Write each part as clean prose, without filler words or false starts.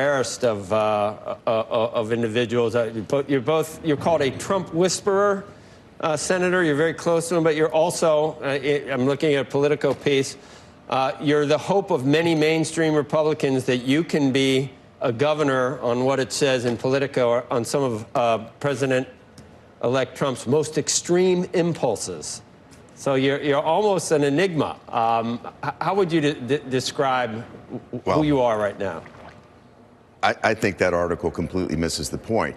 rarest of individuals. You're called a Trump whisperer, Senator. You're very close to him, but you're also, I'm looking at a Politico piece, you're the hope of many mainstream Republicans that you can be a governor on what it says in Politico on some of President-elect Trump's most extreme impulses. So you're almost an enigma. How would you describe who you are right now? I think that article completely misses the point.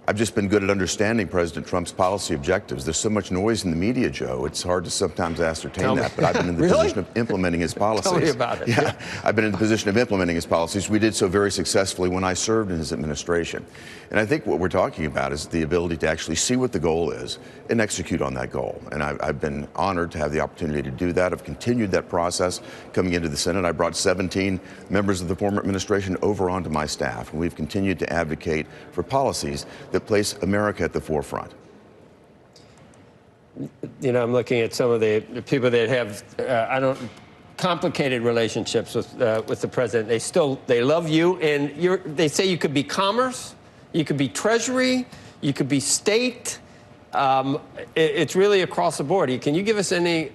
I've just been good at understanding President Trump's policy objectives. There's so much noise in the media, Joe. It's hard to sometimes ascertain that, but I've been in the position of implementing his policies. Tell me about it. Yeah, I've been in the position of implementing his policies. We did so very successfully when I served in his administration. And I think what we're talking about is the ability to actually see what the goal is and execute on that goal. And I've been honored to have the opportunity to do that. I've continued that process coming into the Senate. I brought 17 members of the former administration over onto my staff, and we've continued to advocate for policies that place America at the forefront. You know, I'm looking at some of the people that have, complicated relationships with the president. They love you, and they say you could be commerce, you could be treasury, you could be state. It's really across the board. Can you give us any,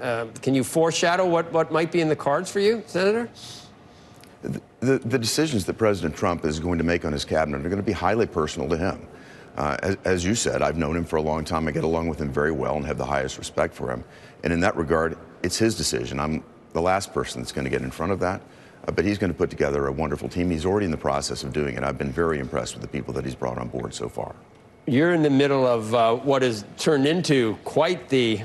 can you foreshadow what might be in the cards for you, Senator? The decisions that President Trump is going to make on his cabinet are going to be highly personal to him. As you said, I've known him for a long time. I get along with him very well and have the highest respect for him. And in that regard, it's his decision. I'm the last person that's going to get in front of that. But he's going to put together a wonderful team. He's already in the process of doing it. I've been very impressed with the people that he's brought on board so far. You're in the middle of what has turned into quite the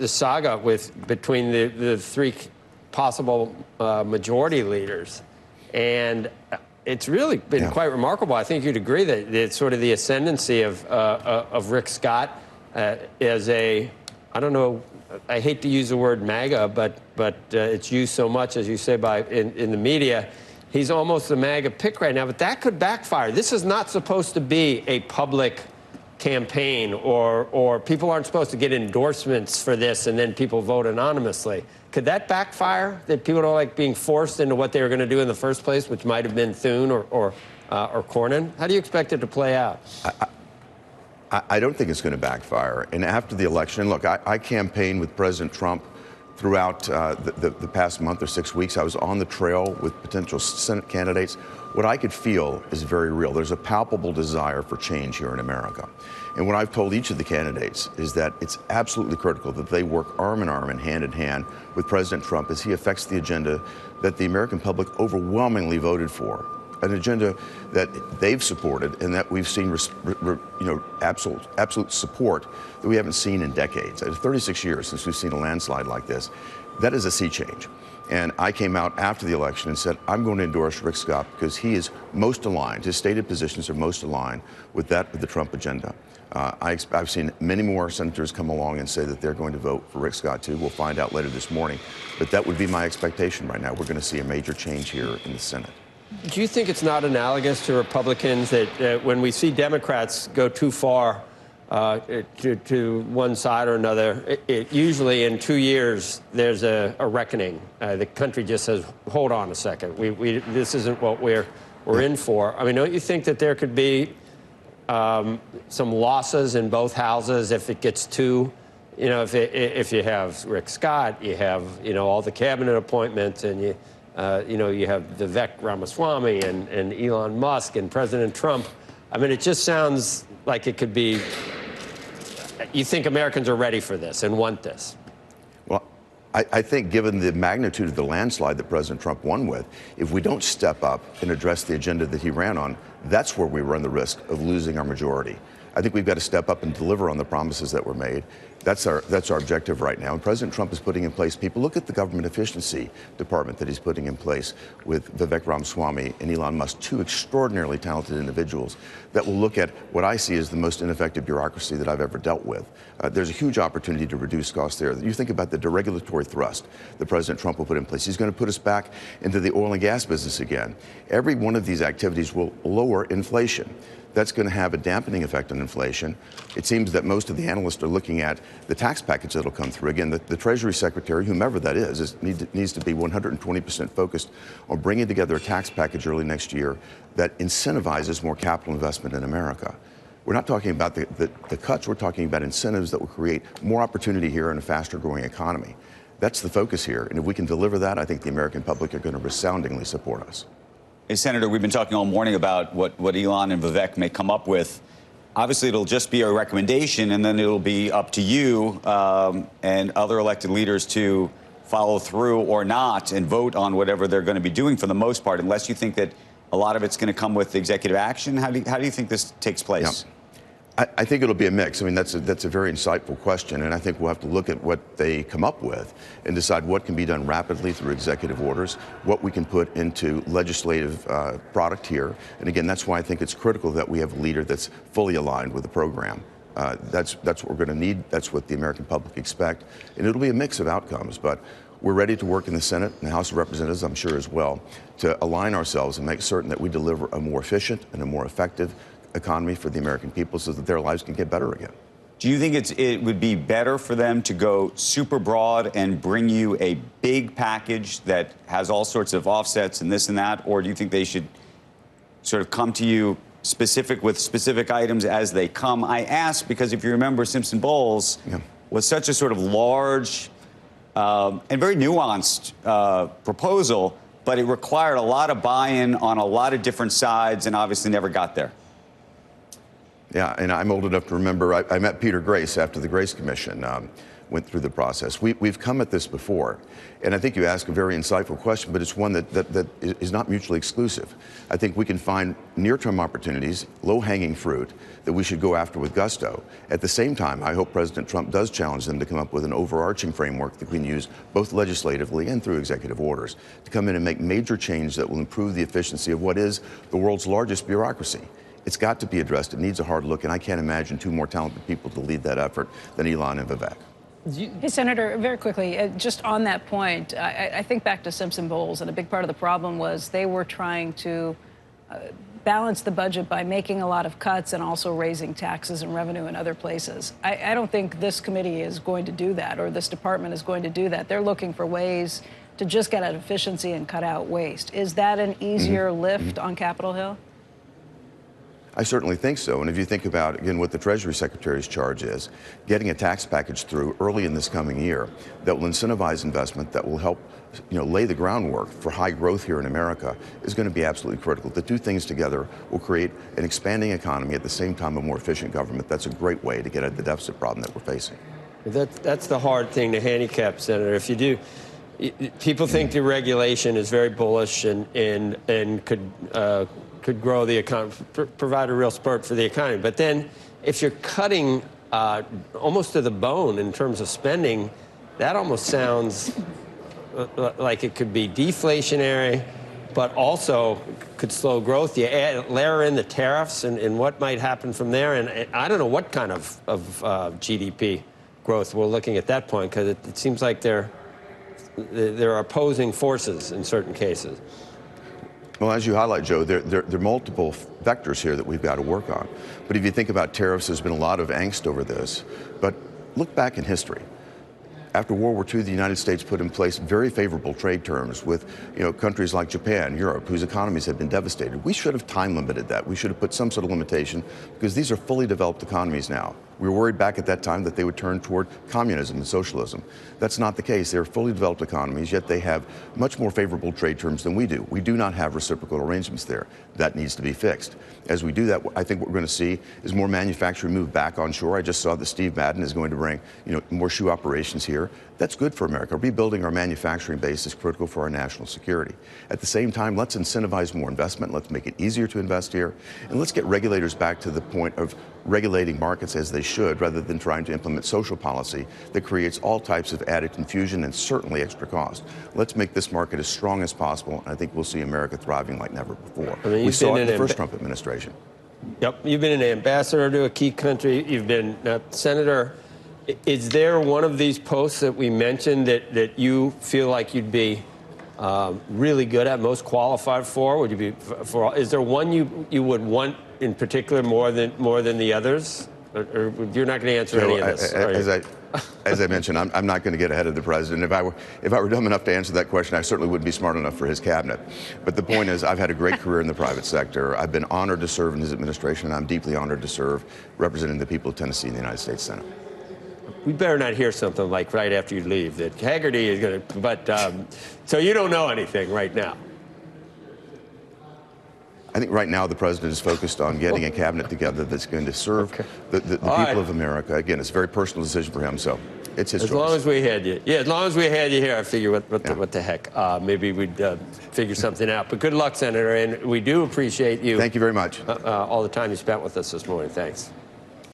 saga between the three possible majority leaders, and it's really been quite remarkable. I think you'd agree that it's sort of the ascendancy of Rick Scott as a, I don't know, I hate to use the word MAGA, but it's used so much, as you say, in the media. He's almost the MAGA pick right now, but that could backfire. This is not supposed to be a public campaign, or people aren't supposed to get endorsements for this and then people vote anonymously. Could that backfire, that people don't like being forced into what they were going to do in the first place, which might have been Thune or Cornyn? How do you expect it to play out? I don't think it's going to backfire. And after the election, look, I campaigned with President Trump throughout the past month or 6 weeks. I was on the trail with potential Senate candidates. What I could feel is very real. There's a palpable desire for change here in America. And what I've told each of the candidates is that it's absolutely critical that they work arm in arm and hand in hand with President Trump as he affects the agenda that the American public overwhelmingly voted for, an agenda that they've supported and that we've seen absolute support that we haven't seen in decades. It's 36 years since we've seen a landslide like this. That is a sea change. And I came out after the election and said, I'm going to endorse Rick Scott because he is most aligned, his stated positions are most aligned with that of the Trump agenda. I've seen many more senators come along and say that they're going to vote for Rick Scott, too. We'll find out later this morning. But that would be my expectation right now. We're going to see a major change here in the Senate. Do you think it's not analogous to Republicans that when we see Democrats go too far to one side or another, usually in 2 years there's a reckoning. The country just says, hold on a second, this isn't what we're in for. I mean, don't you think that there could be some losses in both houses if it gets too, if you have Rick Scott, you have, all the cabinet appointments, and you have Vivek Ramaswamy and Elon Musk and President Trump. I mean, it just sounds like it could be, you think Americans are ready for this and want this? Well, I think given the magnitude of the landslide that President Trump won with, if we don't step up and address the agenda that he ran on, that's where we run the risk of losing our majority. I think we've got to step up and deliver on the promises that were made. That's our objective right now. And President Trump is putting in place people. Look at the government efficiency department that he's putting in place with Vivek Ramaswamy and Elon Musk, two extraordinarily talented individuals that will look at what I see as the most ineffective bureaucracy that I've ever dealt with. There's a huge opportunity to reduce costs there. You think about the deregulatory thrust that President Trump will put in place. He's going to put us back into the oil and gas business again. Every one of these activities will lower inflation. That's going to have a dampening effect on inflation. It seems that most of the analysts are looking at The tax package that'll come through, again, the Treasury Secretary, whomever that is needs to be 120% focused on bringing together a tax package early next year that incentivizes more capital investment in America. We're not talking about the cuts, we're talking about incentives that will create more opportunity here in a faster growing economy. That's the focus here, and if we can deliver that, I think the American public are going to resoundingly support us. Hey, Senator, we've been talking all morning about what Elon and Vivek may come up with. Obviously, it'll just be a recommendation, and then it'll be up to you and other elected leaders to follow through or not and vote on whatever they're going to be doing for the most part, unless you think that a lot of it's going to come with executive action. How do you think this takes place? Yeah. I think it'll be a mix. I mean, that's a very insightful question, and I think we'll have to look at what they come up with and decide what can be done rapidly through executive orders, what we can put into legislative product here. And again, that's why I think it's critical that we have a leader that's fully aligned with the program. That's what we're going to need. That's what the American public expect, and it'll be a mix of outcomes. But we're ready to work in the Senate and the House of Representatives, I'm sure as well, to align ourselves and make certain that we deliver a more efficient and a more effective economy for the American people so that their lives can get better again. Do you think it would be better for them to go super broad and bring you a big package that has all sorts of offsets and this and that, or do you think they should sort of come to you with specific items as they come? I ask because if you remember, Simpson Bowles was such a sort of large and very nuanced proposal, but it required a lot of buy-in on a lot of different sides and obviously never got there. Yeah, and I'm old enough to remember I met Peter Grace after the Grace Commission went through the process. We've come at this before, and I think you ask a very insightful question, but it's one that is not mutually exclusive. I think we can find near-term opportunities, low-hanging fruit, that we should go after with gusto. At the same time, I hope President Trump does challenge them to come up with an overarching framework that we can use both legislatively and through executive orders to come in and make major change that will improve the efficiency of what is the world's largest bureaucracy. It's got to be addressed. It needs a hard look, and I can't imagine two more talented people to lead that effort than Elon and Vivek. Hey, Senator, very quickly, just on that point, I think back to Simpson Bowles, and a big part of the problem was they were trying to balance the budget by making a lot of cuts and also raising taxes and revenue in other places. I don't think this committee is going to do that, or this department is going to do that. They're looking for ways to just get at efficiency and cut out waste. Is that an easier lift on Capitol Hill? I certainly think so. And if you think about, again, what the Treasury Secretary's charge is, getting a tax package through early in this coming year that will incentivize investment, that will help lay the groundwork for high growth here in America is going to be absolutely critical. The two things together will create an expanding economy, at the same time a more efficient government. That's a great way to get at the deficit problem that we're facing. That's the hard thing to handicap, Senator. If you do, people think deregulation is very bullish and could grow the economy, provide a real spurt for the economy. But then if you're cutting almost to the bone in terms of spending, that almost sounds like it could be deflationary, but also could slow growth. You layer in the tariffs and what might happen from there. And I don't know what kind of GDP growth we're looking at that point, because it seems like there are opposing forces in certain cases. Well, as you highlight, Joe, there are multiple vectors here that we've got to work on. But if you think about tariffs, there's been a lot of angst over this. But look back in history. After World War II, the United States put in place very favorable trade terms with countries like Japan, Europe, whose economies had been devastated. We should have time limited that. We should have put some sort of limitation, because these are fully developed economies now. We were worried back at that time that they would turn toward communism and socialism. That's not the case. They're fully developed economies, yet they have much more favorable trade terms than we do. We do not have reciprocal arrangements there. That needs to be fixed. As we do that, I think what we're going to see is more manufacturing move back onshore. I just saw that Steve Madden is going to bring more shoe operations here. That's good for America. Rebuilding our manufacturing base is critical for our national security. At the same time, let's incentivize more investment. Let's make it easier to invest here. And let's get regulators back to the point of regulating markets as they should, rather than trying to implement social policy that creates all types of added confusion and certainly extra cost. Let's make this market as strong as possible, and I think we'll see America thriving like never before. We saw it in the first Trump administration. Yep, you've been an ambassador to a key country. You've been Senator. Is there one of these posts that we mentioned that you feel like you'd be really good at, most qualified for? Would you be for? Is there one you would want in particular more than the others? Or you're not going to answer any of this? as I mentioned, I'm not going to get ahead of the president. If I were dumb enough to answer that question, I certainly wouldn't be smart enough for his cabinet. But the point is, I've had a great career in the private sector. I've been honored to serve in his administration, and I'm deeply honored to serve representing the people of Tennessee in the United States Senate. We better not hear something like right after you leave that Hagerty is going to, but so you don't know anything right now. I think right now the president is focused on getting a cabinet together that's going to serve the people of America. Again, it's a very personal decision for him, so it's his choice. As long as we had you. Yeah, as long as we had you here, I figure what the heck. Maybe we'd figure something out. But good luck, Senator, and we do appreciate you. Thank you very much. All the time you spent with us this morning. Thanks.